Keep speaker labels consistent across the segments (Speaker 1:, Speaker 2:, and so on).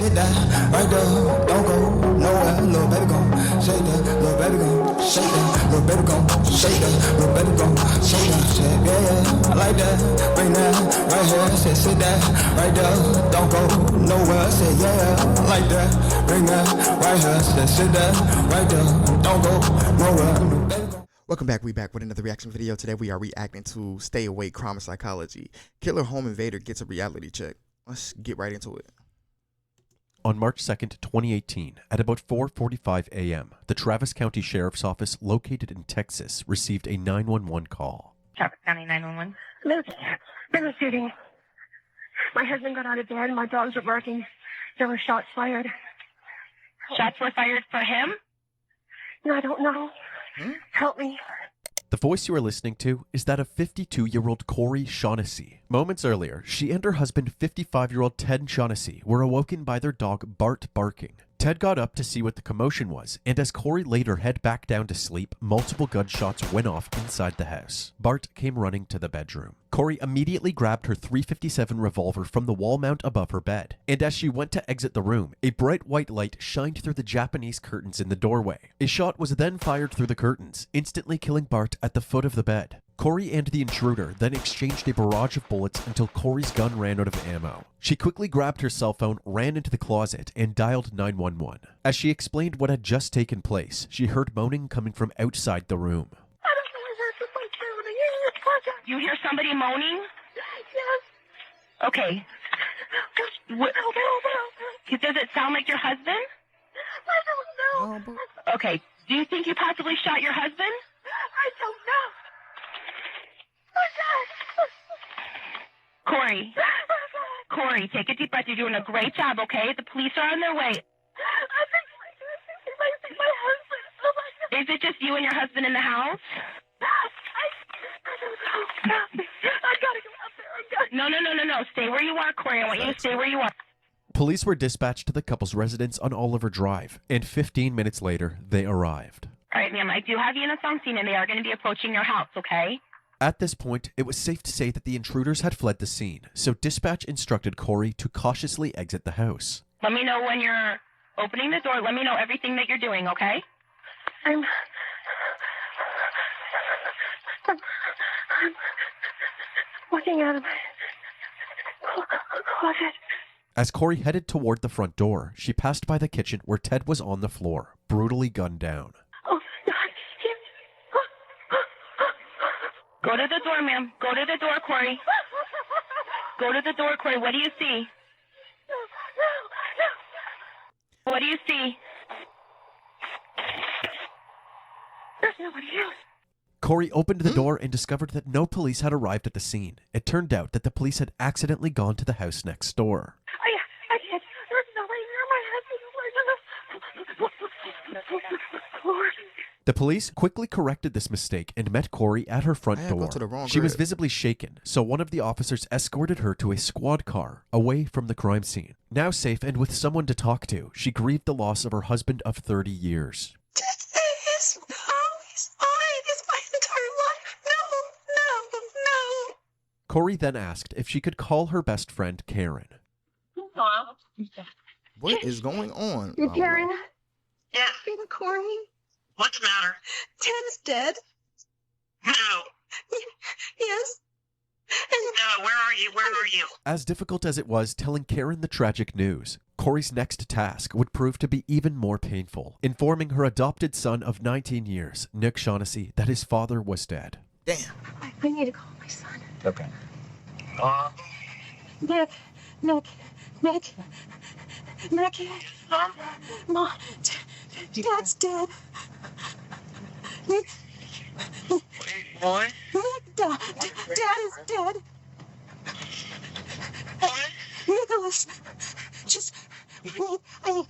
Speaker 1: Sit down, right there, don't go nowhere, little baby gon' shake that, little baby gon' shake that, little baby gon' shake that, little baby gon' shake that, shit, yeah, I like that, bring that, right here, sit that, right there, don't go nowhere, say yeah, I like that, bring that, right here, sit that, right there, don't go nowhere, baby gon'.
Speaker 2: Welcome back. We back with another reaction video. Today we are reacting to Stay Awake Crime and Psychology. Killer home invader gets a reality check. Let's get right into it.
Speaker 3: On March 2nd, 2018, at about 4:45 a.m., the Travis County Sheriff's Office, located in Texas, received a 911 call.
Speaker 4: Travis County 911.
Speaker 5: There's a shooting. My husband got out of bed. My dogs were barking. There were shots fired.
Speaker 4: Shots were fired for him?
Speaker 5: No, I don't know. Help me.
Speaker 3: The voice you are listening to is that of 52-year-old Corey Shaughnessy. Moments earlier, she and her husband, 55-year-old Ted Shaughnessy, were awoken by their dog Bart barking. Ted got up to see what the commotion was, and as Corey laid her head back down to sleep, multiple gunshots went off inside the house. Bart came running to the bedroom. Corey immediately grabbed her .357 revolver from the wall mount above her bed, and as she went to exit the room, a bright white light shined through the Japanese curtains in the doorway. A shot was then fired through the curtains, instantly killing Bart at the foot of the bed. Corey and the intruder then exchanged a barrage of bullets until Corey's gun ran out of ammo. She quickly grabbed her cell phone, ran into the closet, and dialed 911. As she explained what had just taken place, she heard moaning coming from outside the room.
Speaker 4: You hear somebody moaning?
Speaker 5: Yes.
Speaker 4: Okay. Does it sound like your husband?
Speaker 5: I don't know.
Speaker 4: Okay. Do you think you possibly shot your husband?
Speaker 5: I don't know.
Speaker 4: Corey. Corey, take a deep breath. You're doing a great job, okay? The police are on their way.
Speaker 5: I think my husband. Oh my God.
Speaker 4: Is it just you and your husband in the house?
Speaker 5: I don't know. I gotta go out there.
Speaker 4: No. Stay where you are, Corey. I want you to stay where you are.
Speaker 3: Police were dispatched to the couple's residence on Oliver Drive, and 15 minutes later, they arrived.
Speaker 4: All right, ma'am, I do have you in a phone scene, and they are going to be approaching your house, okay?
Speaker 3: At this point, it was safe to say that the intruders had fled the scene, so dispatch instructed Corey to cautiously exit the house.
Speaker 4: Let me know when you're opening the door. Let me know everything that you're doing, okay?
Speaker 5: I'm looking out of my closet.
Speaker 3: As Corey headed toward the front door, she passed by the kitchen where Ted was on the floor, brutally gunned down.
Speaker 5: Oh, God.
Speaker 4: Go to the door, ma'am. Go to the door, Corey. Go to the door, Corey. What do you see? What do you see?
Speaker 5: There's nobody else.
Speaker 3: Corey opened the door and discovered that no police had arrived at the scene. It turned out that the police had accidentally gone to the house next door.
Speaker 5: I can't. There's nobody near my husband.
Speaker 3: The police quickly corrected this mistake and met Corey at her front door. She was visibly shaken, so one of the officers escorted her to a squad car away from the crime scene. Now safe and with someone to talk to, she grieved the loss of her husband of 30 years.
Speaker 5: He's fine. It's my entire life. No.
Speaker 3: Corey then asked if she could call her best friend Karen.
Speaker 2: What is going on?
Speaker 5: You Karen?
Speaker 6: Yeah.
Speaker 5: You're Corey?
Speaker 6: What's the matter?
Speaker 5: Ted's dead.
Speaker 6: No.
Speaker 5: Yes.
Speaker 6: No, where are you? Where are you?
Speaker 3: As difficult as it was telling Karen the tragic news, Corey's next task would prove to be even more painful, informing her adopted son of 19 years, Nick Shaughnessy, that his father was dead.
Speaker 2: Damn.
Speaker 5: I need to call my son.
Speaker 2: Okay.
Speaker 5: Nick. Mom, Dad's dead. Nick.
Speaker 6: What?
Speaker 5: Nick, Dad is dead.
Speaker 6: What?
Speaker 5: Nicholas, just I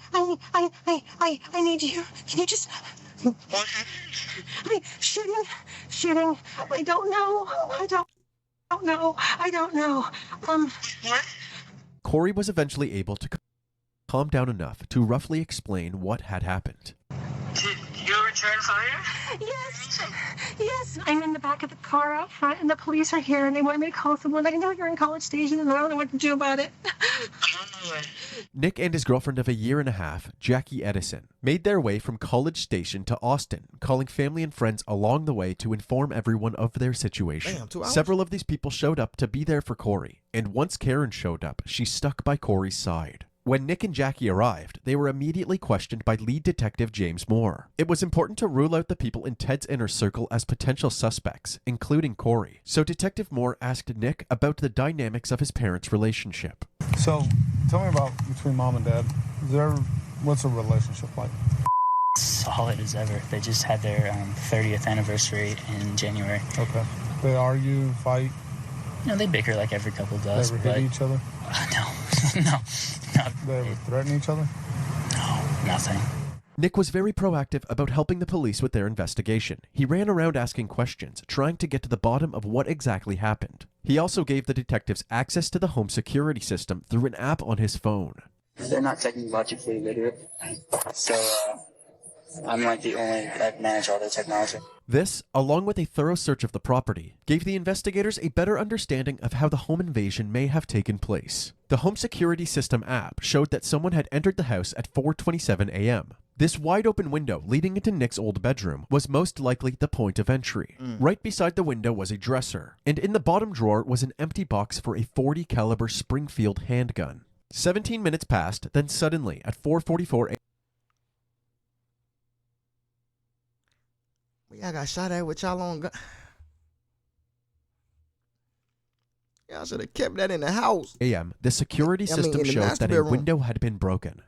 Speaker 5: need you. Can you just?
Speaker 6: What happened?
Speaker 5: Shooting. I don't know.
Speaker 6: What?
Speaker 3: Corey was eventually able to calm down enough to roughly explain what had happened.
Speaker 6: You're insurance on you?
Speaker 5: Yes. Yes. I'm in the back of the car out front, and the police are here, and they want me to call someone. I know you're in College Station, and I don't know what to do about it.
Speaker 3: Nick and his girlfriend of a year and a half, Jackie Edison, made their way from College Station to Austin, calling family and friends along the way to inform everyone of their situation.
Speaker 2: Damn, 2 hours?
Speaker 3: Several of these people showed up to be there for Corey, and once Karen showed up, she stuck by Corey's side. When Nick and Jackie arrived, they were immediately questioned by lead detective James Moore. It was important to rule out the people in Ted's inner circle as potential suspects, including Corey. So Detective Moore asked Nick about the dynamics of his parents' relationship.
Speaker 7: So, tell me about between mom and dad. What's a relationship like?
Speaker 8: Solid as ever. They just had their 30th anniversary in January.
Speaker 7: Okay. They argue, fight?
Speaker 8: They bicker like every couple does.
Speaker 7: They ever hit each other?
Speaker 8: No.
Speaker 7: They ever threaten each other?
Speaker 8: No, nothing.
Speaker 3: Nick was very proactive about helping the police with their investigation. He ran around asking questions, trying to get to the bottom of what exactly happened. He also gave the detectives access to the home security system through an app on his phone.
Speaker 8: They're not technologically literate, so I'm like the only that manage all their technology.
Speaker 3: This, along with a thorough search of the property, gave the investigators a better understanding of how the home invasion may have taken place. The home security system app showed that someone had entered the house at 4:27 a.m. This wide-open window leading into Nick's old bedroom was most likely the point of entry. Right beside the window was a dresser, and in the bottom drawer was an empty box for a .40 caliber Springfield handgun. 17 minutes passed, then suddenly, at 4:44 a.m.
Speaker 2: Y'all got shot at with y'all own gun. Y'all should have kept that in the house.
Speaker 3: The security system
Speaker 2: in the
Speaker 3: showed
Speaker 2: master
Speaker 3: that a
Speaker 2: bedroom.
Speaker 3: window had been broken.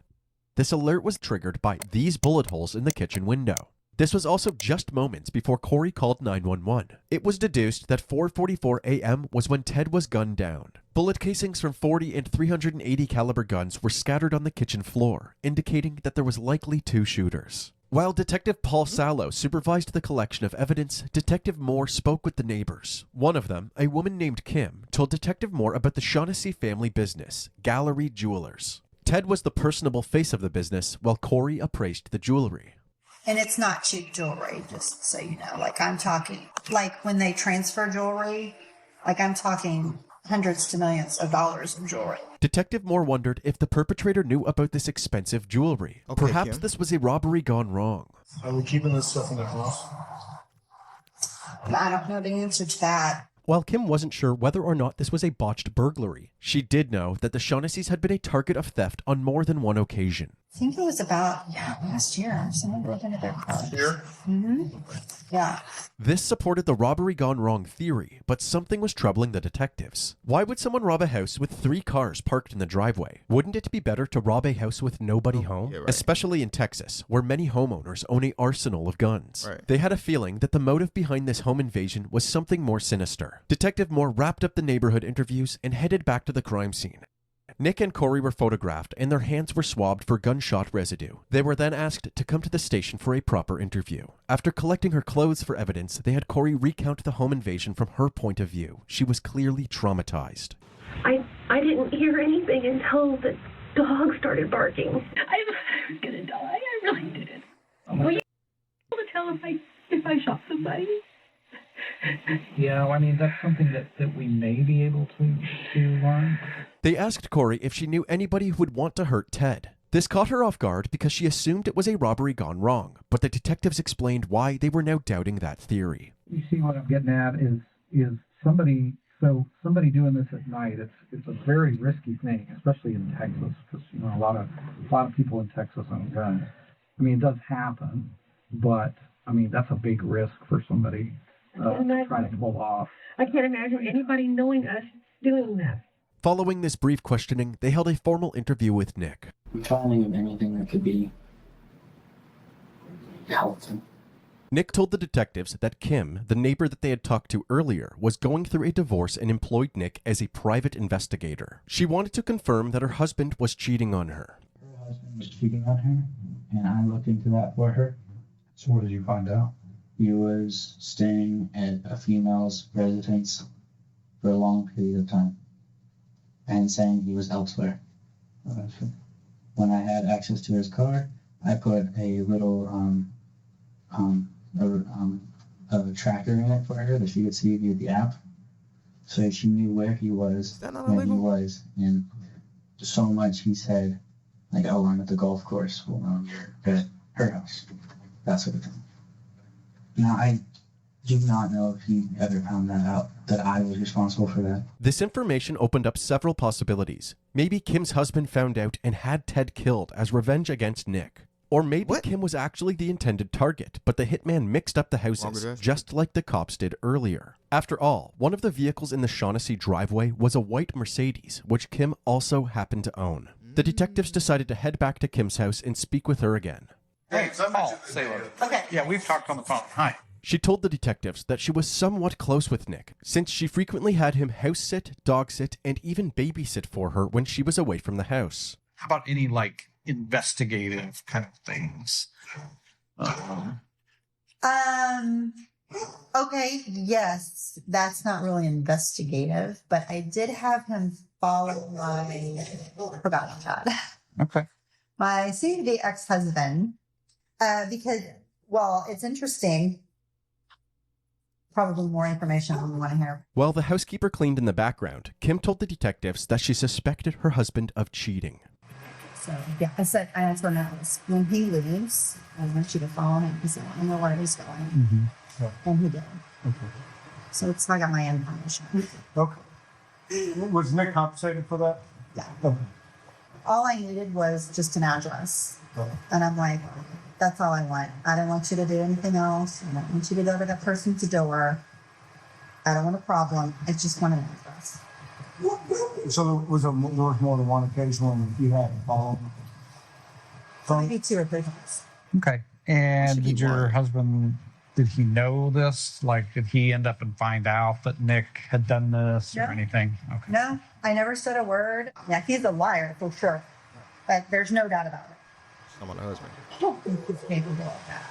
Speaker 3: This alert was triggered by these bullet holes in the kitchen window. This was also just moments before Corey called 911. It was deduced that 4:44 a.m. was when Ted was gunned down. Bullet casings from .40 and .380 caliber guns were scattered on the kitchen floor, indicating that there was likely two shooters. While Detective Paul Sallow supervised the collection of evidence, Detective Moore spoke with the neighbors. One of them, a woman named Kim, told Detective Moore about the Shaughnessy family business, Gallery Jewelers. Ted was the personable face of the business, while Corey appraised the jewelry.
Speaker 9: And it's not cheap jewelry, just so you know. Like, I'm talking, like when they transfer jewelry, like I'm talking hundreds to millions of dollars of jewelry.
Speaker 3: Detective Moore wondered if the perpetrator knew about this expensive jewelry.
Speaker 2: Okay,
Speaker 3: Perhaps
Speaker 2: Kim.
Speaker 3: this was a robbery gone wrong.
Speaker 7: Are we keeping this stuff in the house?
Speaker 9: I don't know the answer to that.
Speaker 3: While Kim wasn't sure whether or not this was a botched burglary, she did know that the Shaughnessy's had been a target of theft on more than one occasion.
Speaker 9: I think it was about last year. Someone broke into their car. Yeah.
Speaker 3: This supported the robbery gone wrong theory, but something was troubling the detectives. Why would someone rob a house with 3 cars parked in the driveway? Wouldn't it be better to rob a house with nobody home?
Speaker 2: yeah, right.
Speaker 3: Especially in Texas, where many homeowners own an arsenal of guns.
Speaker 2: Right.
Speaker 3: They had a feeling that the motive behind this home invasion was something more sinister. Detective Moore wrapped up the neighborhood interviews and headed back to the crime scene. Nick and Corey were photographed and their hands were swabbed for gunshot residue. They were then asked to come to the station for a proper interview. After collecting her clothes for evidence, they had Corey recount the home invasion from her point of view. She was clearly traumatized.
Speaker 5: I didn't hear anything until the dog started barking. I was gonna die. I really didn't. Were you able to tell if I shot somebody?
Speaker 10: Yeah, I mean, that's something that we may be able to learn.
Speaker 3: They asked Corey if she knew anybody who would want to hurt Ted. This caught her off guard because she assumed it was a robbery gone wrong, but the detectives explained why they were now doubting that theory.
Speaker 10: You see what I'm getting at is somebody doing this at night. It's a very risky thing, especially in Texas, because a lot of people in Texas own guns. I mean, it does happen, but I mean that's a big risk for somebody to try to pull off.
Speaker 5: I can't imagine anybody knowing us doing that.
Speaker 3: Following this brief questioning, they held a formal interview with Nick.
Speaker 8: I'm trying to think of anything that could be helpful.
Speaker 3: Nick told the detectives that Kim, the neighbor that they had talked to earlier, was going through a divorce and employed Nick as a private investigator. She wanted to confirm that her husband was cheating on her.
Speaker 10: Her husband was cheating on her, and I looked into that for her. So what did you find out?
Speaker 8: He was staying at a female's residence for a long period of time and saying he was elsewhere. When I had access to his car, I put a little a tracker in it for her that she could see via the app. So she knew where he was, when he was, and so much he said, like, oh, I'm at the golf course, well, you're at her house, that sort of thing. Now, I do not know if he ever found that out, that I was responsible for that.
Speaker 3: This information opened up several possibilities. Maybe Kim's husband found out and had Ted killed as revenge against Nick. Or maybe Kim was actually the intended target, but the hitman mixed up the houses, just like the cops did earlier. After all, one of the vehicles in the Shaughnessy driveway was a white Mercedes, which Kim also happened to own. The detectives decided to head back to Kim's house and speak with her again.
Speaker 10: Hey, Sailor.
Speaker 9: Okay.
Speaker 10: Yeah, we've talked on the phone. Hi.
Speaker 3: She told the detectives that she was somewhat close with Nick, since she frequently had him house sit, dog sit, and even babysit for her when she was away from the house.
Speaker 10: How about any, like, investigative kind of things?
Speaker 9: Okay, yes, that's not really investigative, but I did have him follow I forgot about that.
Speaker 10: Okay.
Speaker 9: My soon-to-be ex-husband, because, well, it's interesting. Probably more information than we want to hear.
Speaker 3: While the housekeeper cleaned in the background, Kim told the detectives that she suspected her husband of cheating.
Speaker 9: So, yeah, I told him when he leaves, I want you to follow him because I want to know where he's going.
Speaker 10: Mm-hmm. Yeah.
Speaker 9: And he did.
Speaker 10: Okay.
Speaker 9: So I got my information.
Speaker 7: Okay. Was Nick compensated for that?
Speaker 9: Yeah.
Speaker 7: Okay.
Speaker 9: All I needed was just an address.
Speaker 7: Okay.
Speaker 9: And I'm like, that's all I want. I don't want you to do anything else. I don't want you to go to that person's door. I don't want a problem. I just want an address.
Speaker 7: So there was more than one occasion when you had to follow him?
Speaker 9: Maybe 2 or 3 times.
Speaker 10: Okay. And did your husband, did he know this? Like, did he end up and find out that Nick had done this or anything? Okay.
Speaker 9: No, I never said a word. Yeah, he's a liar for sure. But there's no doubt about it.
Speaker 2: Someone husband.
Speaker 9: I don't think he's capable of that.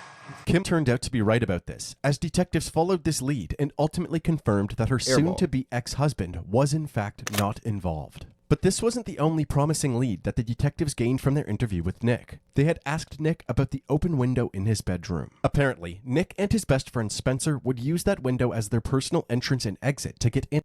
Speaker 3: Kim turned out to be right about this, as detectives followed this lead and ultimately confirmed that her soon-to-be ex-husband was in fact not involved. But this wasn't the only promising lead that the detectives gained from their interview with Nick. They had asked Nick about the open window in his bedroom. Apparently, Nick and his best friend Spencer would use that window as their personal entrance and exit to get in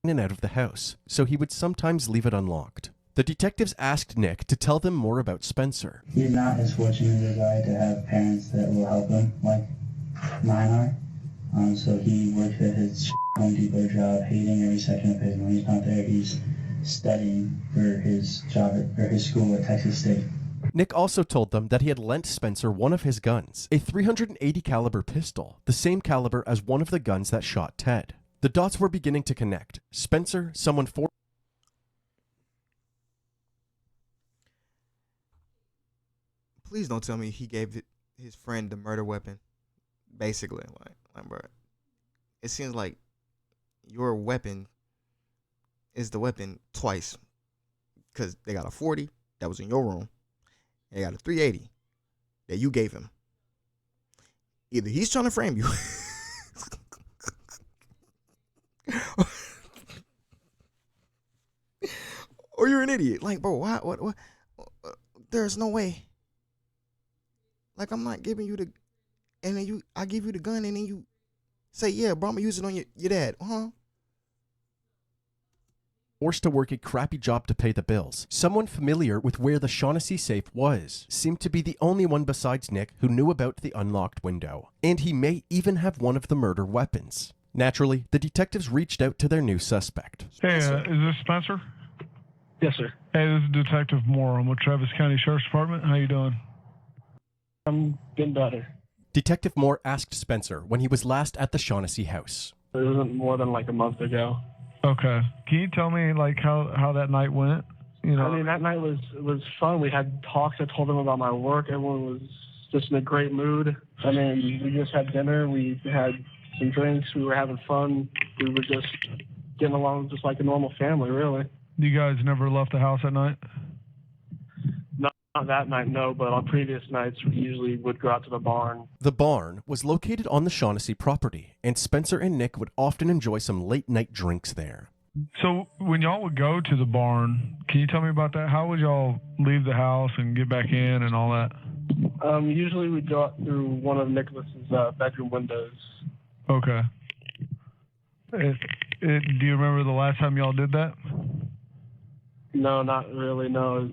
Speaker 3: and out of the house, so he would sometimes leave it unlocked. The detectives asked Nick to tell them more about Spencer.
Speaker 8: He's not as fortunate as I to have parents that will help him, like mine are. So he works at his Home Depot job, hating every second of it. When he's not there, he's studying for his job or his school at Texas State.
Speaker 3: Nick also told them that he had lent Spencer one of his guns, a .380 caliber pistol, the same caliber as one of the guns that shot Ted. The dots were beginning to connect. Spencer, someone for
Speaker 2: Please don't tell me he gave his friend the murder weapon. Basically, like bro, it seems like your weapon is the weapon twice, because they got a 40 that was in your room, and they got a 380 that you gave him. Either he's trying to frame you, or you're an idiot. Like, bro, what? There's no way. Like, I'm not giving you the, and then I give you the gun, and then you say, yeah, bro, I'm gonna use it on your dad.
Speaker 3: Forced to work a crappy job to pay the bills. Someone familiar with where the Shaughnessy safe was seemed to be the only one besides Nick who knew about the unlocked window. And he may even have one of the murder weapons. Naturally, the detectives reached out to their new suspect.
Speaker 7: Hey, is this Spencer?
Speaker 11: Yes, sir.
Speaker 7: Hey, this is Detective Moore. I'm with Travis County Sheriff's Department. How you doing?
Speaker 11: I'm getting better.
Speaker 3: Detective Moore asked Spencer when he was last at the Shaughnessy house.
Speaker 11: It wasn't more than like a month ago.
Speaker 7: Okay. Can you tell me like how that night went? You know,
Speaker 11: I mean, that night was fun. We had talks. I told them about my work. Everyone was just in a great mood. I mean, we just had dinner. We had some drinks. We were having fun. We were just getting along just like a normal family, really.
Speaker 7: You guys never left the house at night?
Speaker 11: Not that night, no, but on previous nights, we usually would go out to the barn.
Speaker 3: The barn was located on the Shaughnessy property, and Spencer and Nick would often enjoy some late-night drinks there.
Speaker 7: So when y'all would go to the barn, can you tell me about that? How would y'all leave the house and get back in and all that?
Speaker 11: Usually we go out through one of Nicholas's bedroom windows.
Speaker 7: Okay. Do you remember the last time y'all did that?
Speaker 11: No, not really, no.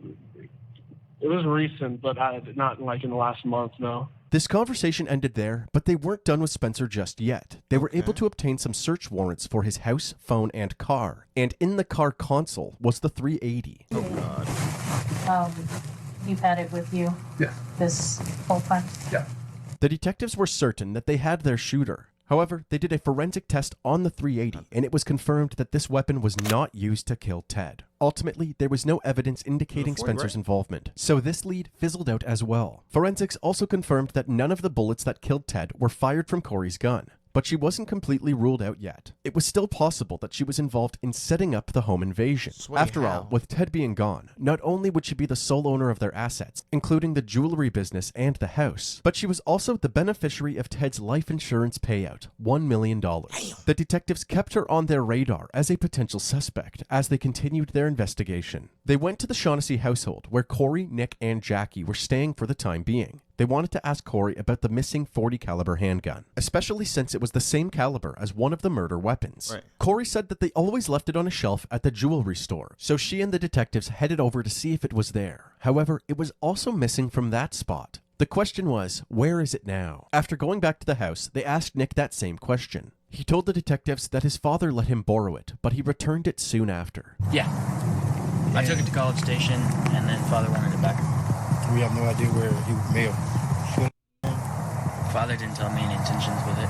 Speaker 11: It was recent, but not like in the last month, no.
Speaker 3: This conversation ended there, but they weren't done with Spencer just yet. They were able to obtain some search warrants for his house, phone, and car. And in the car console was the 380.
Speaker 2: Oh, God.
Speaker 12: You've had it with you?
Speaker 10: Yeah.
Speaker 12: This whole time?
Speaker 10: Yeah.
Speaker 3: The detectives were certain that they had their shooter. However, they did a forensic test on the 380, and it was confirmed that this weapon was not used to kill Ted. Ultimately, there was no evidence indicating Spencer's involvement, so this lead fizzled out as well. Forensics also confirmed that none of the bullets that killed Ted were fired from Corey's gun. But she wasn't completely ruled out yet. It was still possible that she was involved in setting up the home invasion. After all, with Ted being gone, not only would she be the sole owner of their assets, including the jewelry business and the house, but she was also the beneficiary of Ted's life insurance payout, $1 million. The detectives kept her on their radar as a potential suspect as they continued their investigation. They went to the Shaughnessy household where Corey, Nick, and Jackie were staying for the time being. They wanted to ask Corey about the missing .40 caliber handgun, especially since it was the same caliber as one of the murder weapons.
Speaker 2: Right.
Speaker 3: Corey said that they always left it on a shelf at the jewelry store, so she and the detectives headed over to see if it was there. However, it was also missing from that spot. The question was, where is it now? After going back to the house, they asked Nick that same question. He told the detectives that his father let him borrow it, but he returned it soon after.
Speaker 13: Yeah. I took it to College Station, and then Father wanted it back.
Speaker 14: We have no idea where he may have.
Speaker 13: Father didn't tell me any intentions with it.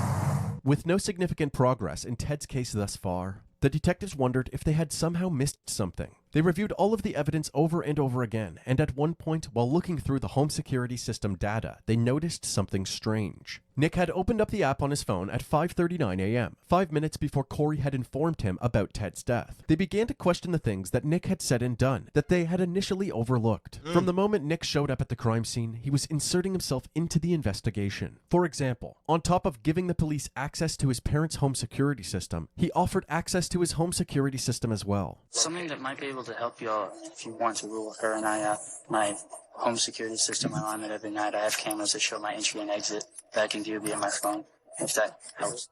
Speaker 3: With no significant progress in Ted's case thus far, the detectives wondered if they had somehow missed something. They reviewed all of the evidence over and over again, and at one point, while looking through the home security system data, they noticed something strange. Nick had opened up the app on his phone at 5:39 a.m., 5 minutes before Corey had informed him about Ted's death. They began to question the things that Nick had said and done that they had initially overlooked. From the moment Nick showed up at the crime scene, he was inserting himself into the investigation. For example, on top of giving the police access to his parents' home security system, he offered access to his home security system as well.
Speaker 13: Something that might be able to help y'all if you want to rule her and I, my home security system, I'm on it every night. I have cameras that show my entry and exit that I can view via my phone, if that helps.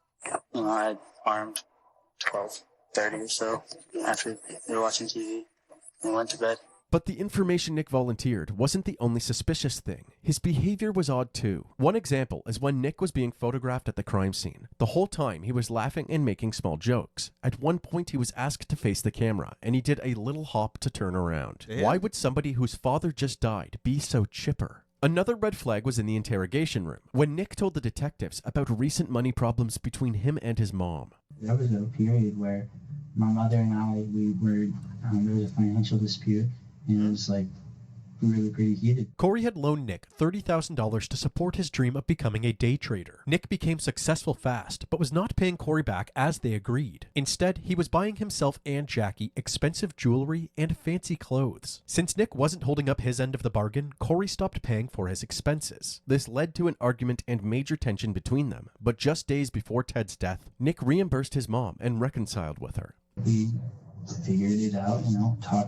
Speaker 13: You know, I armed 12:30 or so after we were watching TV and went to bed.
Speaker 3: But the information Nick volunteered wasn't the only suspicious thing. His behavior was odd too. One example is when Nick was being photographed at the crime scene. The whole time he was laughing and making small jokes. At one point he was asked to face the camera, and he did a little hop to turn around.
Speaker 2: Yeah.
Speaker 3: Why would somebody whose father just died be so chipper? Another red flag was in the interrogation room, when Nick told the detectives about recent money problems between him and his mom.
Speaker 8: There was a period where my mother and I, there was a financial dispute, and it was like really pretty heated.
Speaker 3: Corey had loaned Nick $30,000 to support his dream of becoming a day trader. Nick became successful fast, but was not paying Corey back as they agreed. Instead, he was buying himself and Jackie expensive jewelry and fancy clothes. Since Nick wasn't holding up his end of the bargain, Corey stopped paying for his expenses. This led to an argument and major tension between them, but just days before Ted's death, Nick reimbursed his mom and reconciled with her.
Speaker 8: We figured it out,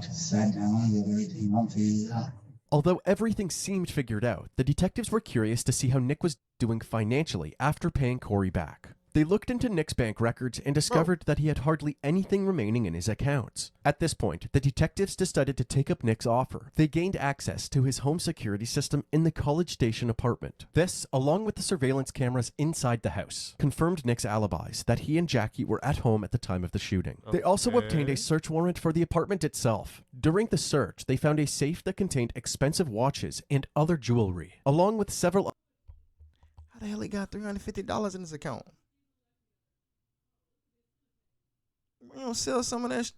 Speaker 8: sat down, and did everything out, figured it out.
Speaker 3: Although everything seemed figured out, the detectives were curious to see how Nick was doing financially after paying Corey back. They looked into Nick's bank records and discovered that he had hardly anything remaining in his accounts. At this point, the detectives decided to take up Nick's offer. They gained access to his home security system in the College Station apartment. This, along with the surveillance cameras inside the house, confirmed Nick's alibis that he and Jackie were at home at the time of the shooting. They also obtained a search warrant for the apartment itself. During the search, they found a safe that contained expensive watches and other jewelry, along with several...
Speaker 2: How the hell he got $350 in his account? We don't sell some of that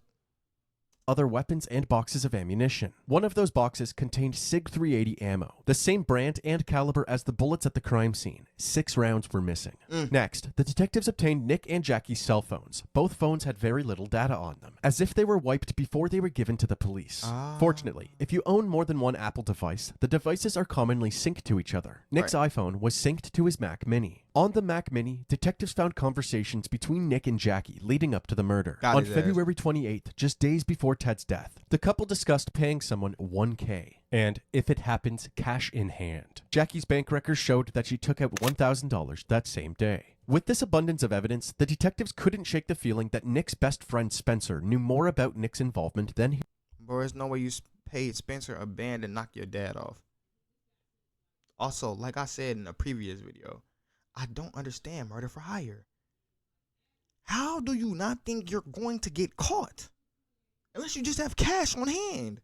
Speaker 3: other weapons and boxes of ammunition. One of those boxes contained SIG 380 ammo, the same brand and caliber as the bullets at the crime scene. 6 rounds were missing. Next, the detectives obtained Nick and Jackie's cell phones. Both phones had very little data on them, as if they were wiped before they were given to the police. Fortunately, if you own more than one Apple device, the devices are commonly synced to each other. Nick's iPhone was synced to his Mac Mini. On the Mac Mini, detectives found conversations between Nick and Jackie leading up to the murder.
Speaker 2: Got
Speaker 3: On
Speaker 2: his ass.
Speaker 3: February 28th, just days before Ted's death, the couple discussed paying someone $1,000 and, if it happens, cash in hand. Jackie's bank records showed that she took out $1,000 that same day. With this abundance of evidence, the detectives couldn't shake the feeling that Nick's best friend Spencer knew more about Nick's involvement than he.
Speaker 2: Bro, there's no way you paid Spencer a band to knock your dad off. Also, like I said in a previous video, I don't understand murder for hire. How do you not think you're going to get caught? Unless you just have cash on hand.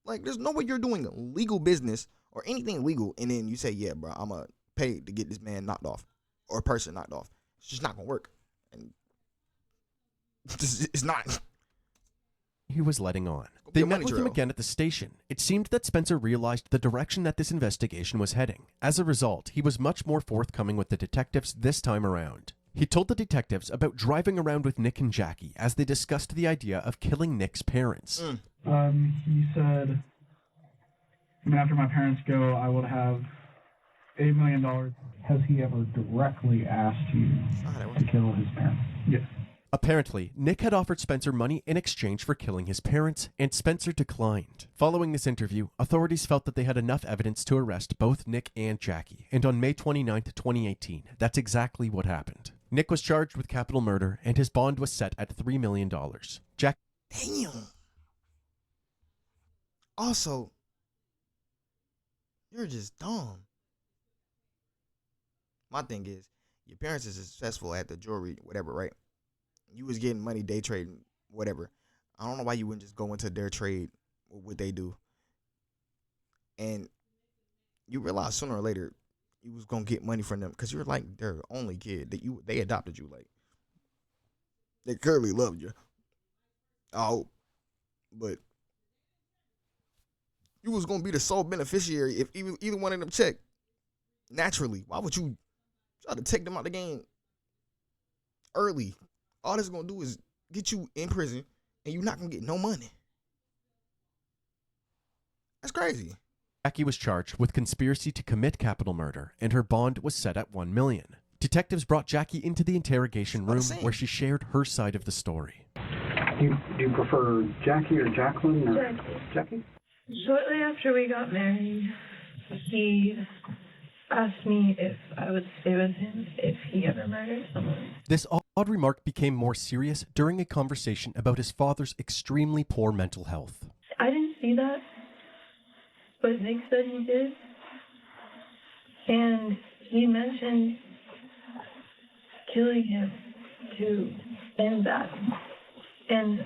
Speaker 2: Like, there's no way you're doing legal business or anything legal and then you say, yeah, bro, I'm going to pay to get this man knocked off or a person knocked off. It's just not going to work. And it's not.
Speaker 3: He was letting on. They met with him again at the station. It seemed that Spencer realized the direction that this investigation was heading. As a result, he was much more forthcoming with the detectives this time around. He told the detectives about driving around with Nick and Jackie as they discussed the idea of killing Nick's parents.
Speaker 10: He said, after my parents go, I would have $8 million. Has he ever directly asked you to kill his parents? Yes.
Speaker 3: Apparently, Nick had offered Spencer money in exchange for killing his parents, and Spencer declined. Following this interview, authorities felt that they had enough evidence to arrest both Nick and Jackie, and on May 29, 2018, that's exactly what happened. Nick was charged with capital murder, and his bond was set at $3 million.
Speaker 2: Damn. Also, you're just dumb. My thing is, your parents are successful at the jewelry, whatever, right? You was getting money, day trading, whatever. I don't know why you wouldn't just go into their trade or what they do. And you realize sooner or later you was gonna get money from them because you're like their only kid. They adopted you, like they clearly loved you. I hope. But you was gonna be the sole beneficiary if either one of them checked. Naturally, why would you try to take them out the game early? All this gonna do is get you in prison, and you're not gonna get no money. That's crazy.
Speaker 3: Jackie was charged with conspiracy to commit capital murder, and her bond was set at $1 million. Detectives brought Jackie into the interrogation room where she shared her side of the story.
Speaker 10: Do you prefer Jackie or Jacqueline or Jackie?
Speaker 5: Shortly after we got married, he asked me if I would stay with him if he ever murdered someone.
Speaker 3: This odd remark became more serious during a conversation about his father's extremely poor mental health.
Speaker 5: I didn't see that, but Nick said he did. And he mentioned killing him to end that. And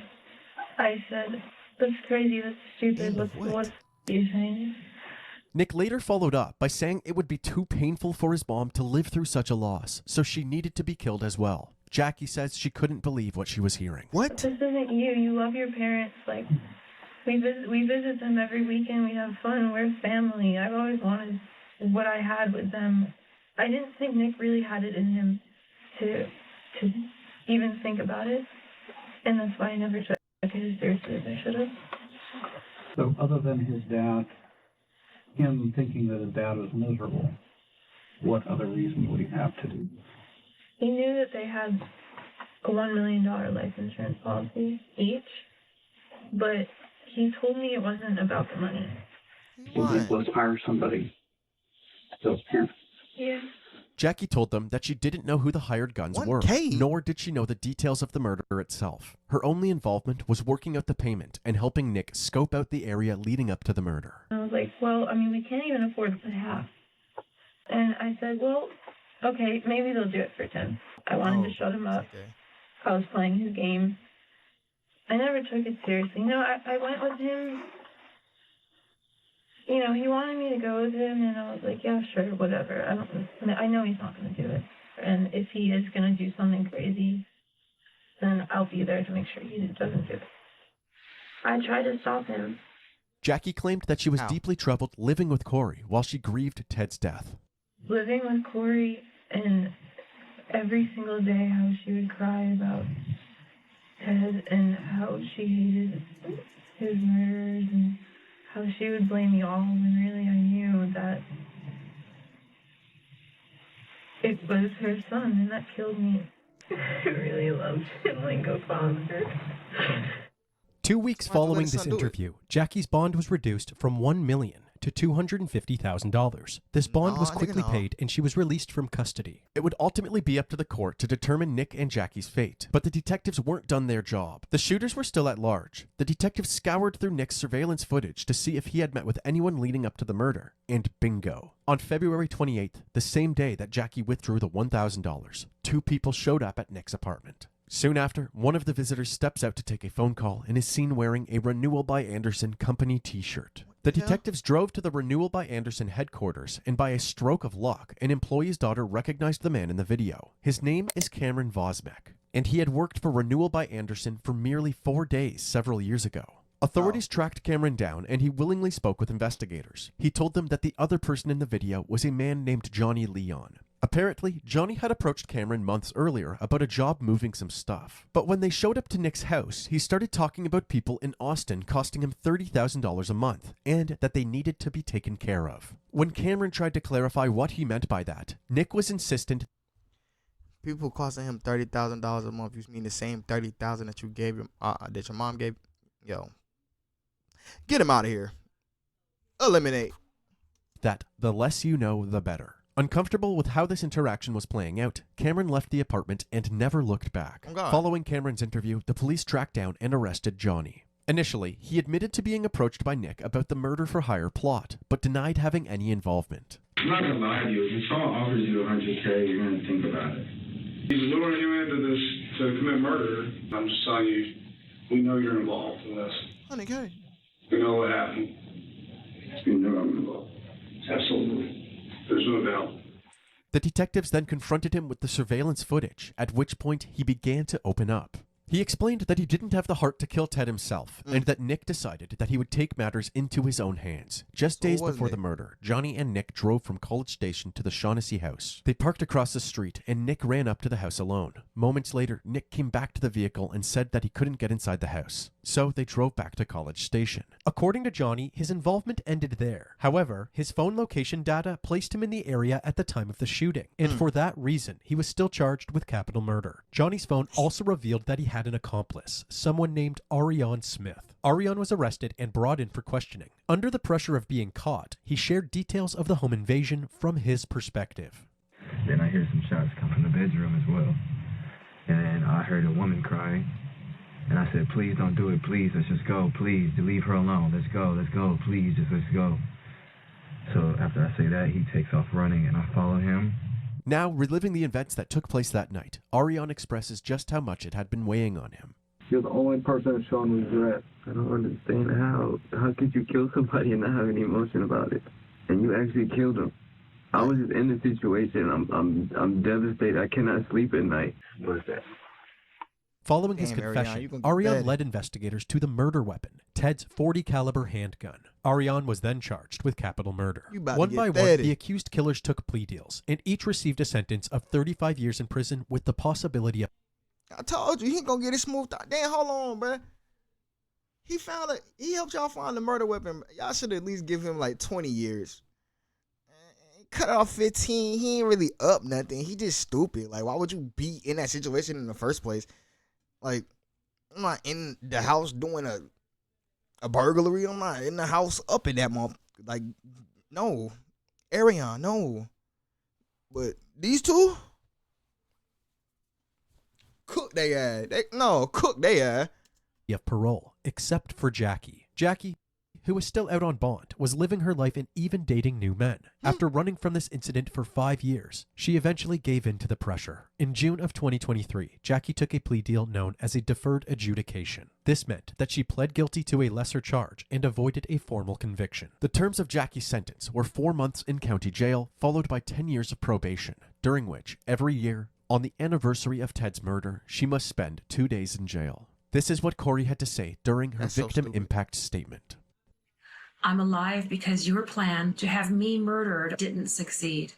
Speaker 5: I said, that's crazy, that's stupid, what are you saying?
Speaker 3: Nick later followed up by saying it would be too painful for his mom to live through such a loss, so she needed to be killed as well. Jackie says she couldn't believe what she was hearing.
Speaker 2: What?
Speaker 5: This isn't you. You love your parents. Like, we visit them every weekend. We have fun. We're family. I've always wanted what I had with them. I didn't think Nick really had it in him to even think about it, and that's why I never took it as seriously as I should have.
Speaker 10: So other than his dad, him thinking that his dad was miserable, what other reason would he have to do?
Speaker 5: He knew that they had a $1 million life insurance policy each, but he told me it wasn't about the money.
Speaker 10: Let's hire somebody to kill his parents.
Speaker 5: Yeah.
Speaker 3: Jackie told them that she didn't know who the hired guns were, nor did she know the details of the murder itself. Her only involvement was working out the payment and helping Nick scope out the area leading up to the murder.
Speaker 5: I was like, well, I mean, we can't even afford to put half. And I said, well, okay, maybe they'll do it for 10. I wanted to shut him up.
Speaker 2: Okay.
Speaker 5: I was playing his game. I never took it seriously. No, I went with him. You know, he wanted me to go with him, and I was like, yeah, sure, whatever. I know he's not going to do it. And if he is going to do something crazy, then I'll be there to make sure he doesn't do it. I tried to stop him.
Speaker 3: Jackie claimed that she was deeply troubled living with Corey while she grieved Ted's death.
Speaker 5: Living with Corey, and every single day how she would cry about Ted and how she hated his murderers and how she would blame me all when really I knew that it was her son, and that killed me. I really loved him like a father.
Speaker 3: 2 weeks following this interview, Jackie's bond was reduced from $1 million to $250,000. This bond was quickly paid and she was released from custody. It would ultimately be up to the court to determine Nick and Jackie's fate, but the detectives weren't done their job. The shooters were still at large. The detectives scoured through Nick's surveillance footage to see if he had met with anyone leading up to the murder, and bingo. On February 28th, the same day that Jackie withdrew the $1,000, 2 people showed up at Nick's apartment. Soon after, one of the visitors steps out to take a phone call and is seen wearing a Renewal by Anderson company t-shirt. The detectives drove to the Renewal by Anderson headquarters, and by a stroke of luck, an employee's daughter recognized the man in the video. His name is Cameron Vosmek, and he had worked for Renewal by Anderson for merely 4 days several years ago. Authorities tracked Cameron down, and he willingly spoke with investigators. He told them that the other person in the video was a man named Johnny Leon. Apparently, Johnny had approached Cameron months earlier about a job moving some stuff. But when they showed up to Nick's house, he started talking about people in Austin costing him $30,000 a month, and that they needed to be taken care of. When Cameron tried to clarify what he meant by that, Nick was insistent.
Speaker 2: People costing him $30,000 a month. You mean the same $30,000 that you gave him, that your mom gave? Yo, get him out of here. Eliminate.
Speaker 3: That the less you know, the better. Uncomfortable with how this interaction was playing out, Cameron left the apartment and never looked back. Following Cameron's interview, the police tracked down and arrested Johnny. Initially, he admitted to being approached by Nick about the murder-for-hire plot, but denied having any involvement.
Speaker 15: I'm not gonna lie to you. If someone offers you $100K, you're gonna think about it. He's luring you into this to commit murder. I'm just telling you, we know you're involved in this.
Speaker 2: $100K.
Speaker 15: We know what happened. You know I'm involved. Absolutely. There's no doubt.
Speaker 3: The detectives then confronted him with the surveillance footage, at which point he began to open up. He explained that he didn't have the heart to kill Ted himself, and that Nick decided that he would take matters into his own hands. Just days before the murder, Johnny and Nick drove from College Station to the Shaughnessy house. They parked across the street, and Nick ran up to the house alone. Moments later, Nick came back to the vehicle and said that he couldn't get inside the house. So they drove back to College Station. According to Johnny, his involvement ended there. However, his phone location data placed him in the area at the time of the shooting, and for that reason, he was still charged with capital murder. Johnny's phone also revealed that he had an accomplice, someone named Ariane Smith. Ariane was arrested and brought in for questioning. Under the pressure of being caught, he shared details of the home invasion from his perspective.
Speaker 16: Then I hear some shots come from the bedroom as well. And then I heard a woman crying. And I said, please don't do it, please, let's just go, please, leave her alone, let's go, please, just let's go. So after I say that, he takes off running and I follow him.
Speaker 3: Now, reliving the events that took place that night, Ariane expresses just how much it had been weighing on him.
Speaker 17: You're the only person showing regret. I don't understand how could you kill somebody and not have any emotion about it? And you actually killed him. I was just in the situation. I'm devastated. I cannot sleep at night. What is that?
Speaker 3: Following his confession, Ariane led investigators to the murder weapon, Ted's .40 caliber handgun. Ariane was then charged with capital murder. One by one, the accused killers took plea deals, and each received a sentence of 35 years in prison with the possibility of...
Speaker 2: I told you, he ain't gonna get it smoothed out. Damn, hold on, bruh. He helped y'all find the murder weapon. Y'all should at least give him like 20 years. Cut off 15, he ain't really up nothing. He just stupid. Like, why would you be in that situation in the first place? Like, I'm not in the house doing a burglary. I'm not in the house up in that month. Like, no. Ariane, no. But these two? Cook they ass. Cook they ass.
Speaker 3: Of parole, except for Jackie. Jackie, who was still out on bond, was living her life and even dating new men. After running from this incident for 5 years, she eventually gave in to the pressure. In June of 2023, Jackie took a plea deal known as a deferred adjudication. This meant that she pled guilty to a lesser charge and avoided a formal conviction. The terms of Jackie's sentence were 4 months in county jail, followed by 10 years of probation, during which, every year, on the anniversary of Ted's murder, she must spend 2 days in jail. This is what Corey had to say during her victim impact statement.
Speaker 18: I'm alive because your plan to have me murdered didn't succeed.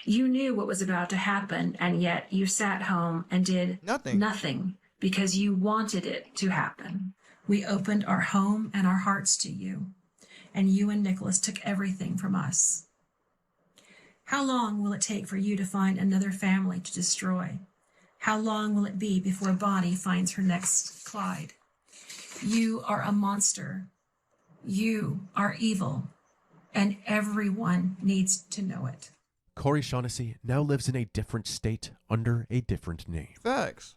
Speaker 18: You knew what was about to happen, and yet you sat home and did nothing because you wanted it to happen. We opened our home and our hearts to you, and you and Nicholas took everything from us. How long will it take for you to find another family to destroy? How long will it be before Bonnie finds her next Clyde? You are a monster. You are evil. And everyone needs to know it.
Speaker 3: Corey Shaughnessy now lives in a different state under a different name.
Speaker 2: Facts.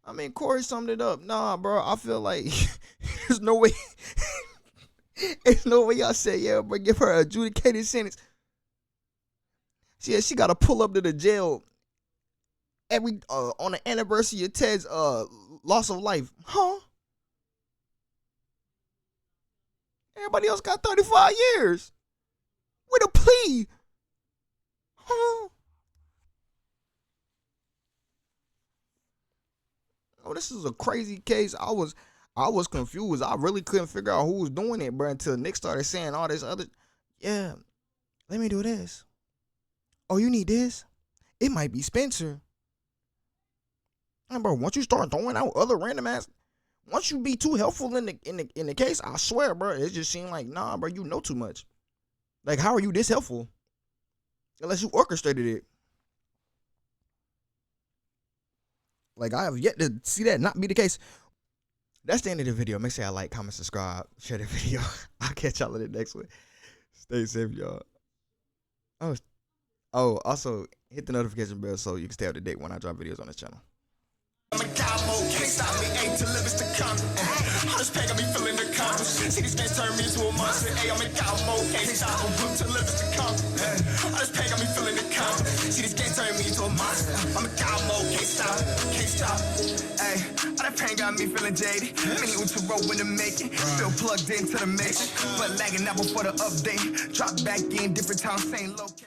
Speaker 2: I mean, Corey summed it up. Nah, bro, I feel like there's no way. There's no way y'all say, yeah, bro, give her an adjudicated sentence. She got to pull up to the jail every on the anniversary of Ted's loss of life. Huh? Everybody else got 35 years with a plea. Huh? Oh, this is a crazy case. I was confused. I really couldn't figure out who was doing it, bro, until Nick started saying all this other. Yeah, let me do this. Oh, you need this? It might be Spencer. And bro, once you start throwing out other random ass, once you be too helpful in the case, I swear, bro, it just seemed like, nah, bro, you know too much. Like, how are you this helpful? Unless you orchestrated it. Like, I have yet to see that not be the case. That's the end of the video. Make sure y'all like, comment, subscribe, share the video. I'll catch y'all in the next one. Stay safe, y'all. Oh, also, hit the notification bell so you can stay up to date when I drop videos on this channel.
Speaker 1: I'm a cowboy, can't stop me, ain't till it's the comment. I just pack, I be feeling the comments. See these guys turn me into a monster. Hey, I'm a cowboy, can't stop me, till it's the comment. I just pack, I be feeling the comments. See these guys turn me into a monster. I'm a cowboy, can't stop. Hey, all that pain got me feeling jaded. Many to roll when to make it. Still plugged into the mix, but lagging out before the update. Drop back in, different time, same location.